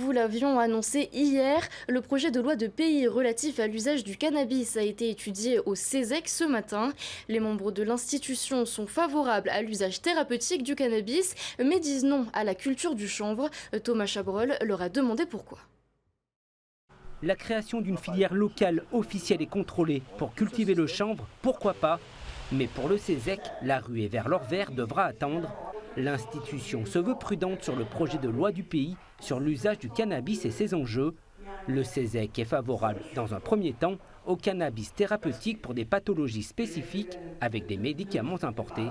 vous l'avions annoncé hier, le projet de loi de pays relatif à l'usage du cannabis a été étudié au CESEC ce matin. Les membres de l'institution sont favorables à l'usage thérapeutique du cannabis, mais disent non à la culture du chanvre. Thomas Chabrol leur a demandé pourquoi. La création d'une filière locale officielle et contrôlée pour cultiver le chanvre, pourquoi pas? Mais pour le CESEC, la ruée vers l'or vert devra attendre. L'institution se veut prudente sur le projet de loi du pays sur l'usage du cannabis et ses enjeux. Le CESEC est favorable, dans un premier temps, au cannabis thérapeutique pour des pathologies spécifiques avec des médicaments importés.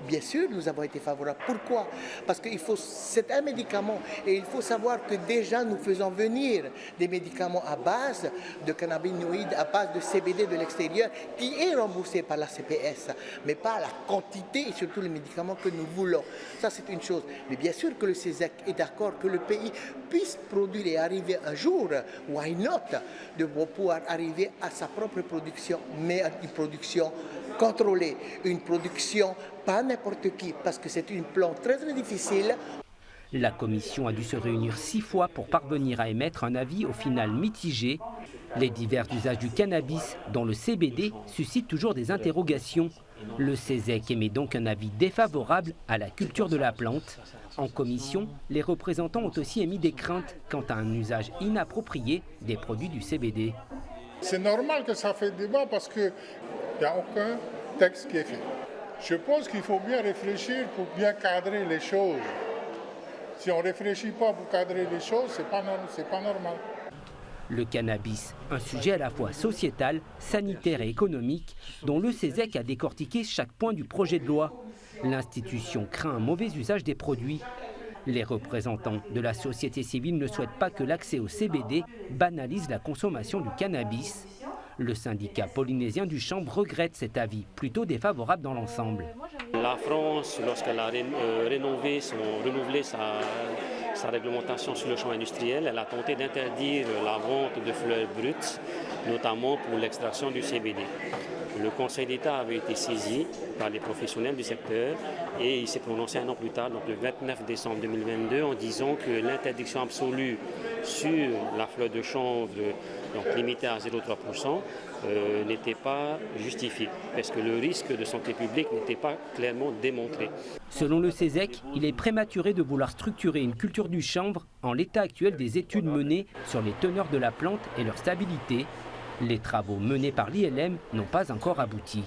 Bien sûr, nous avons été favorables. Pourquoi? Parce que c'est un médicament et il faut savoir que déjà nous faisons venir des médicaments à base de cannabinoïdes, à base de CBD de l'extérieur, qui est remboursé par la CPS, mais pas la quantité et surtout les médicaments que nous voulons. Ça, c'est une chose. Mais bien sûr que le CESEC est d'accord que le pays puisse produire et arriver un jour, why not, de pouvoir arriver à sa propre production, mais à une production contrôlée, une production pas n'importe qui, parce que c'est une plante très difficile. La commission a dû se réunir 6 fois pour parvenir à émettre un avis au final mitigé. Les divers usages du cannabis, dont le CBD, suscitent toujours des interrogations. Le CESEC émet donc un avis défavorable à la culture de la plante. En commission, les représentants ont aussi émis des craintes quant à un usage inapproprié des produits du CBD. C'est normal que ça fait débat parce qu'il n'y a aucun texte qui est fait. Je pense qu'il faut bien réfléchir pour bien cadrer les choses. Si on ne réfléchit pas pour cadrer les choses, ce n'est pas normal. Le cannabis, un sujet à la fois sociétal, sanitaire et économique, dont le CESEC a décortiqué chaque point du projet de loi. L'institution craint un mauvais usage des produits. Les représentants de la société civile ne souhaitent pas que l'accès au CBD banalise la consommation du cannabis. Le syndicat polynésien du chanvre regrette cet avis, plutôt défavorable dans l'ensemble. La France, lorsqu'elle a renouvelé sa réglementation sur le champ industriel, elle a tenté d'interdire la vente de fleurs brutes, notamment pour l'extraction du CBD. Le Conseil d'État avait été saisi par les professionnels du secteur et il s'est prononcé un an plus tard, donc le 29 décembre 2022, en disant que l'interdiction absolue sur la fleur de chanvre, donc limitée à 0,3%, n'était pas justifiée, parce que le risque de santé publique n'était pas clairement démontré. Selon le CESEC, il est prématuré de vouloir structurer une culture du chanvre en l'état actuel des études menées sur les teneurs de la plante et leur stabilité. Les travaux menés par l'ILM n'ont pas encore abouti.